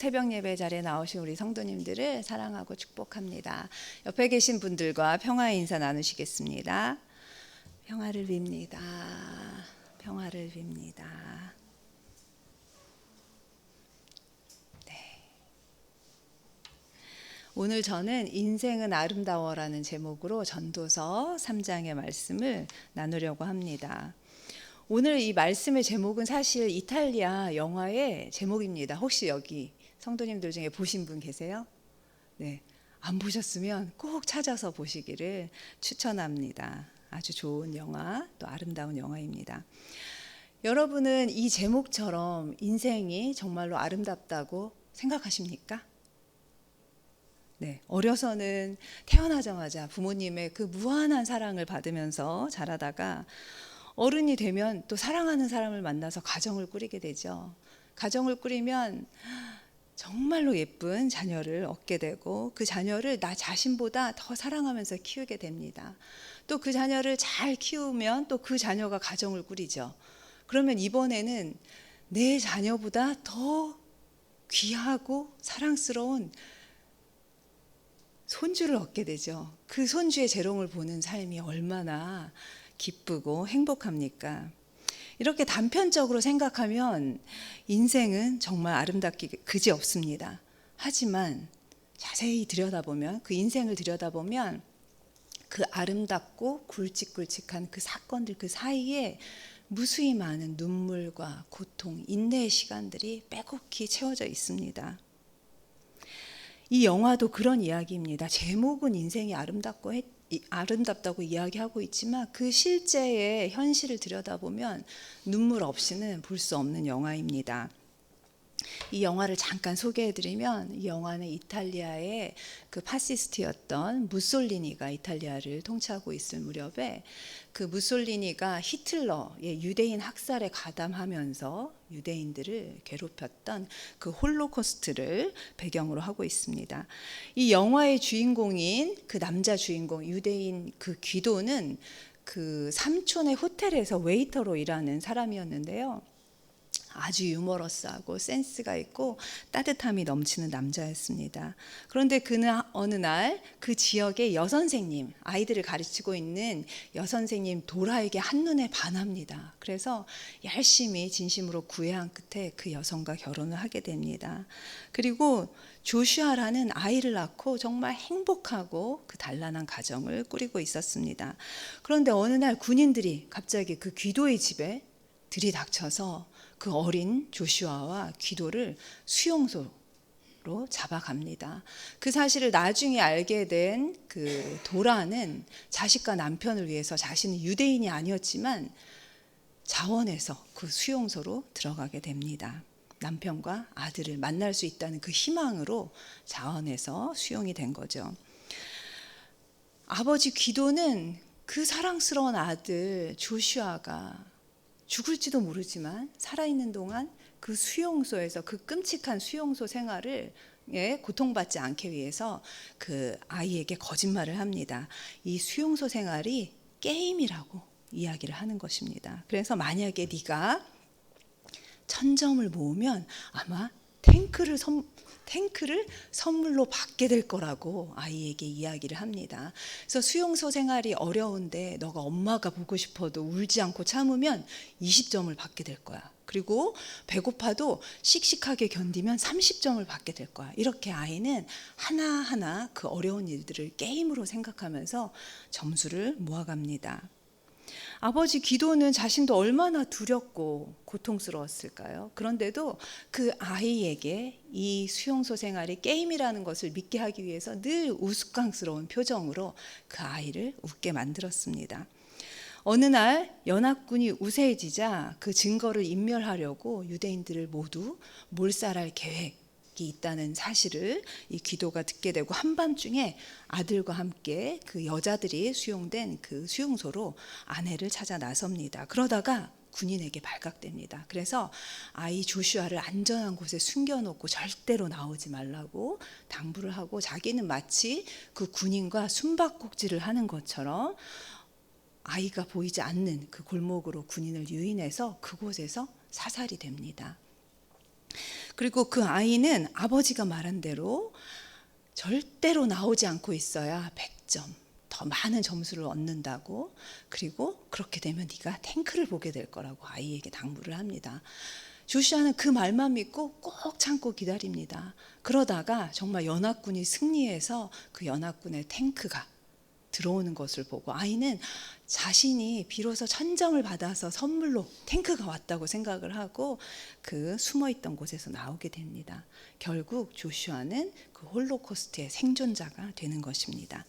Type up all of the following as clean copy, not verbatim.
새벽 예배 자리에 나오신 우리 성도님들을 사랑하고 축복합니다. 옆에 계신 분들과 평화의 인사 나누시겠습니다. 평화를 빕니다. 평화를 빕니다. 네. 오늘 저는 인생은 아름다워라는 제목으로 전도서 3장의 말씀을 나누려고 합니다. 오늘 이 말씀의 제목은 사실 이탈리아 영화의 제목입니다. 혹시 여기 성도님들 중에 보신 분 계세요? 네, 안 보셨으면 꼭 찾아서 보시기를 추천합니다. 아주 좋은 영화, 또 아름다운 영화입니다. 여러분은 이 제목처럼 인생이 정말로 아름답다고 생각하십니까? 네, 어려서는 태어나자마자 부모님의 그 무한한 사랑을 받으면서 자라다가 어른이 되면 또 사랑하는 사람을 만나서 가정을 꾸리게 되죠. 가정을 꾸리면 정말로 예쁜 자녀를 얻게 되고 그 자녀를 나 자신보다 더 사랑하면서 키우게 됩니다. 또 그 자녀를 잘 키우면 또 그 자녀가 가정을 꾸리죠. 그러면 이번에는 내 자녀보다 더 귀하고 사랑스러운 손주를 얻게 되죠. 그 손주의 재롱을 보는 삶이 얼마나 기쁘고 행복합니까? 이렇게 단편적으로 생각하면 인생은 정말 아름답기 그지없습니다. 하지만 자세히 들여다보면, 그 인생을 들여다보면 그 아름답고 굵직굵직한 그 사건들 그 사이에 무수히 많은 눈물과 고통, 인내의 시간들이 빼곡히 채워져 있습니다. 이 영화도 그런 이야기입니다. 제목은 인생이 아름답다고 이야기하고 있지만 그 실제의 현실을 들여다보면 눈물 없이는 볼 수 없는 영화입니다. 이 영화를 잠깐 소개해드리면, 이 영화는 이탈리아의 그 파시스트였던 무솔리니가 이탈리아를 통치하고 있을 무렵에 그 무솔리니가 히틀러의 유대인 학살에 가담하면서 유대인들을 괴롭혔던 그 홀로코스트를 배경으로 하고 있습니다. 이 영화의 주인공인 그 남자 주인공 유대인 그 귀도는 그 삼촌의 호텔에서 웨이터로 일하는 사람이었는데요. 아주 유머러스하고 센스가 있고 따뜻함이 넘치는 남자였습니다. 그런데 그는 어느 날 그 지역의 여선생님, 아이들을 가르치고 있는 여선생님 도라에게 한눈에 반합니다. 그래서 열심히 진심으로 구애한 끝에 그 여성과 결혼을 하게 됩니다. 그리고 조슈아라는 아이를 낳고 정말 행복하고 그 단란한 가정을 꾸리고 있었습니다. 그런데 어느 날 군인들이 갑자기 그 귀도의 집에 들이닥쳐서 그 어린 조슈아와 귀도를 수용소로 잡아갑니다. 그 사실을 나중에 알게 된 그 도라는 자식과 남편을 위해서 자신은 유대인이 아니었지만 자원해서 그 수용소로 들어가게 됩니다. 남편과 아들을 만날 수 있다는 그 희망으로 자원해서 수용이 된 거죠. 아버지 귀도는 그 사랑스러운 아들 조슈아가 죽을지도 모르지만 살아있는 동안 그 수용소에서 그 끔찍한 수용소 생활을 고통받지 않기 위해서 그 아이에게 거짓말을 합니다. 이 수용소 생활이 게임이라고 이야기를 하는 것입니다. 그래서 만약에 네가 1000점을 모으면 아마 탱크를 선물로 받게 될 거라고 아이에게 이야기를 합니다. 그래서 수용소 생활이 어려운데 너가 엄마가 보고 싶어도 울지 않고 참으면 20점을 받게 될 거야. 그리고 배고파도 씩씩하게 견디면 30점을 받게 될 거야. 이렇게 아이는 하나하나 그 어려운 일들을 게임으로 생각하면서 점수를 모아갑니다. 아버지 기도는 자신도 얼마나 두렵고 고통스러웠을까요? 그런데도 그 아이에게 이 수용소 생활이 게임이라는 것을 믿게 하기 위해서 늘 우스꽝스러운 표정으로 그 아이를 웃게 만들었습니다. 어느 날 연합군이 우세해지자 그 증거를 인멸하려고 유대인들을 모두 몰살할 계획 있다는 사실을 이 귀도가 듣게 되고 한밤중에 아들과 함께 그 여자들이 수용된 그 수용소로 아내를 찾아 나섭니다. 그러다가 군인에게 발각됩니다. 그래서 아이 조슈아를 안전한 곳에 숨겨놓고 절대로 나오지 말라고 당부를 하고 자기는 마치 그 군인과 숨바꼭질을 하는 것처럼 아이가 보이지 않는 그 골목으로 군인을 유인해서 그곳에서 사살이 됩니다. 그리고 그 아이는 아버지가 말한 대로 절대로 나오지 않고 있어야 100점, 더 많은 점수를 얻는다고, 그리고 그렇게 되면 네가 탱크를 보게 될 거라고 아이에게 당부를 합니다. 조슈아는 그 말만 믿고 꼭 참고 기다립니다. 그러다가 정말 연합군이 승리해서 그 연합군의 탱크가 들어오는 것을 보고 아이는 자신이 비로소 천정을 받아서 선물로 탱크가 왔다고 생각을 하고 그 숨어있던 곳에서 나오게 됩니다. 결국 조슈아는 그 홀로코스트의 생존자가 되는 것입니다.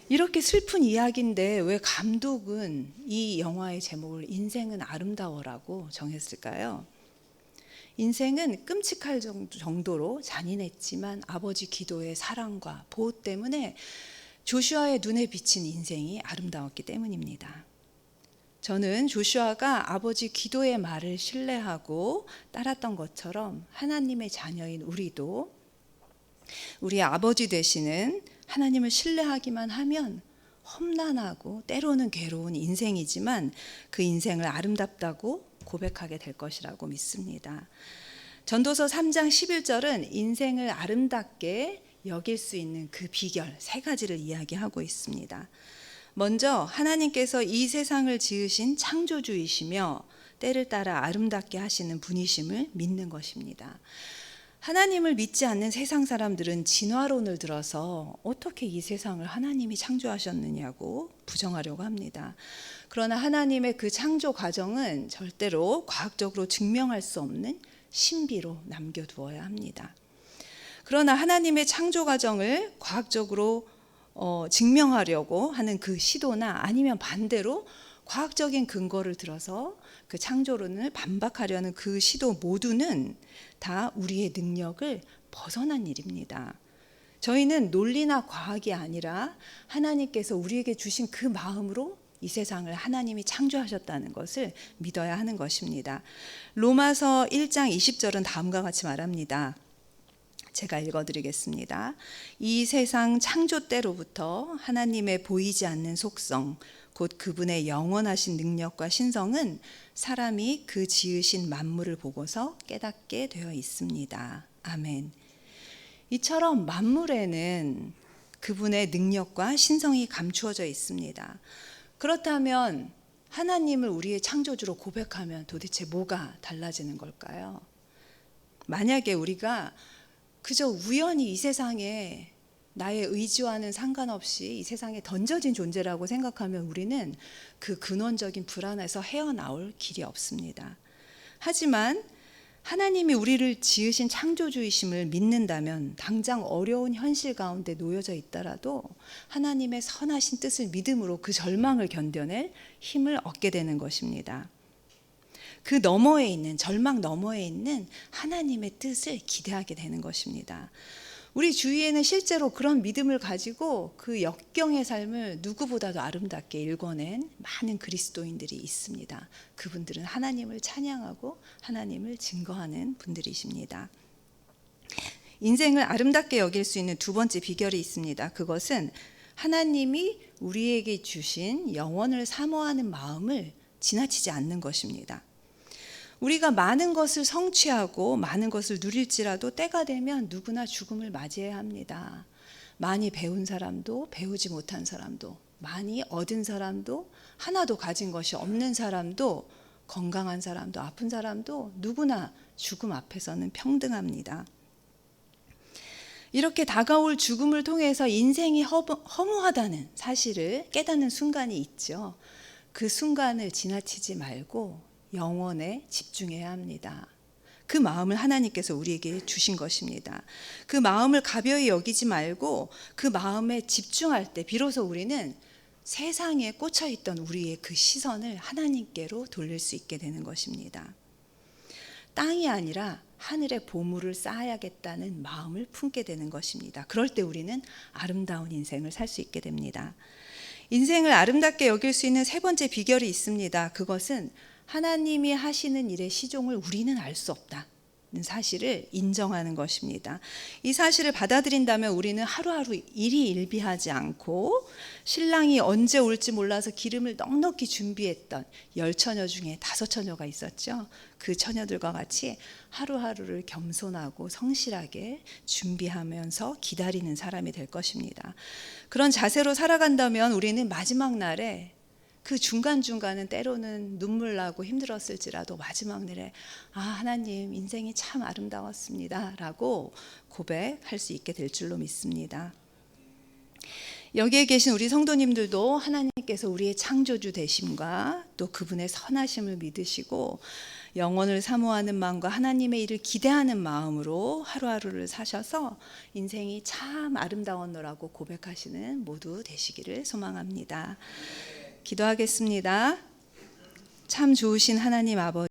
이렇게 슬픈 이야기인데 왜 감독은 이 영화의 제목을 인생은 아름다워라고 정했을까요? 인생은 끔찍할 정도로 잔인했지만 아버지 기도의 사랑과 보호 때문에 조슈아의 눈에 비친 인생이 아름다웠기 때문입니다. 저는 조슈아가 아버지 기도의 말을 신뢰하고 따랐던 것처럼 하나님의 자녀인 우리도 우리 아버지 되시는 하나님을 신뢰하기만 하면 험난하고 때로는 괴로운 인생이지만 그 인생을 아름답다고 고백하게 될 것이라고 믿습니다. 전도서 3장 11절은 인생을 아름답게 여길 수 있는 그 비결 3가지를 이야기하고 있습니다. 먼저 하나님께서 이 세상을 지으신 창조주이시며 때를 따라 아름답게 하시는 분이심을 믿는 것입니다. 하나님을 믿지 않는 세상 사람들은 진화론을 들어서 어떻게 이 세상을 하나님이 창조하셨느냐고 부정하려고 합니다. 그러나 하나님의 그 창조 과정은 절대로 과학적으로 증명할 수 없는 신비로 남겨두어야 합니다. 그러나 하나님의 창조 과정을 과학적으로 증명하려고 하는 그 시도나 아니면 반대로 과학적인 근거를 들어서 그 창조론을 반박하려는 그 시도 모두는 다 우리의 능력을 벗어난 일입니다. 저희는 논리나 과학이 아니라 하나님께서 우리에게 주신 그 마음으로 이 세상을 하나님이 창조하셨다는 것을 믿어야 하는 것입니다. 로마서 1장 20절은 다음과 같이 말합니다. 제가 읽어드리겠습니다. 이 세상 창조 때로부터 하나님의 보이지 않는 속성, 곧 그분의 영원하신 능력과 신성은 사람이 그 지으신 만물을 보고서 깨닫게 되어 있습니다. 아멘. 이처럼 만물에는 그분의 능력과 신성이 감추어져 있습니다. 그렇다면 하나님을 우리의 창조주로 고백하면 도대체 뭐가 달라지는 걸까요? 만약에 우리가 그저 우연히 이 세상에 나의 의지와는 상관없이 이 세상에 던져진 존재라고 생각하면 우리는 그 근원적인 불안에서 헤어나올 길이 없습니다. 하지만 하나님이 우리를 지으신 창조주이심을 믿는다면 당장 어려운 현실 가운데 놓여져 있더라도 하나님의 선하신 뜻을 믿음으로 그 절망을 견뎌낼 힘을 얻게 되는 것입니다. 그 너머에 있는, 절망 너머에 있는 하나님의 뜻을 기대하게 되는 것입니다. 우리 주위에는 실제로 그런 믿음을 가지고 그 역경의 삶을 누구보다도 아름답게 일궈낸 많은 그리스도인들이 있습니다. 그분들은 하나님을 찬양하고 하나님을 증거하는 분들이십니다. 인생을 아름답게 여길 수 있는 두 번째 비결이 있습니다. 그것은 하나님이 우리에게 주신 영원을 사모하는 마음을 지나치지 않는 것입니다. 우리가 많은 것을 성취하고 많은 것을 누릴지라도 때가 되면 누구나 죽음을 맞이해야 합니다. 많이 배운 사람도 배우지 못한 사람도, 많이 얻은 사람도, 하나도 가진 것이 없는 사람도, 건강한 사람도 아픈 사람도 누구나 죽음 앞에서는 평등합니다. 이렇게 다가올 죽음을 통해서 인생이 허무하다는 사실을 깨닫는 순간이 있죠. 그 순간을 지나치지 말고 영원에 집중해야 합니다. 그 마음을 하나님께서 우리에게 주신 것입니다. 그 마음을 가벼이 여기지 말고 그 마음에 집중할 때 비로소 우리는 세상에 꽂혀있던 우리의 그 시선을 하나님께로 돌릴 수 있게 되는 것입니다. 땅이 아니라 하늘에 보물을 쌓아야겠다는 마음을 품게 되는 것입니다. 그럴 때 우리는 아름다운 인생을 살 수 있게 됩니다. 인생을 아름답게 여길 수 있는 세 번째 비결이 있습니다. 그것은 하나님이 하시는 일의 시종을 우리는 알 수 없다. 사실을 인정하는 것입니다. 이 사실을 받아들인다면 우리는 하루하루 일이 일비하지 않고 신랑이 언제 올지 몰라서 기름을 넉넉히 준비했던 10처녀 중에 5처녀가 있었죠. 그 처녀들과 같이 하루하루를 겸손하고 성실하게 준비하면서 기다리는 사람이 될 것입니다. 그런 자세로 살아간다면 우리는 마지막 날에 그 중간중간은 때로는 눈물 나고 힘들었을지라도 마지막 날에 하나님 인생이 참 아름다웠습니다 라고 고백할 수 있게 될 줄로 믿습니다. 여기에 계신 우리 성도님들도 하나님께서 우리의 창조주 되심과 또 그분의 선하심을 믿으시고 영원을 사모하는 마음과 하나님의 일을 기대하는 마음으로 하루하루를 사셔서 인생이 참 아름다웠노라고 고백하시는 모두 되시기를 소망합니다. 기도하겠습니다. 참 좋으신 하나님 아버지,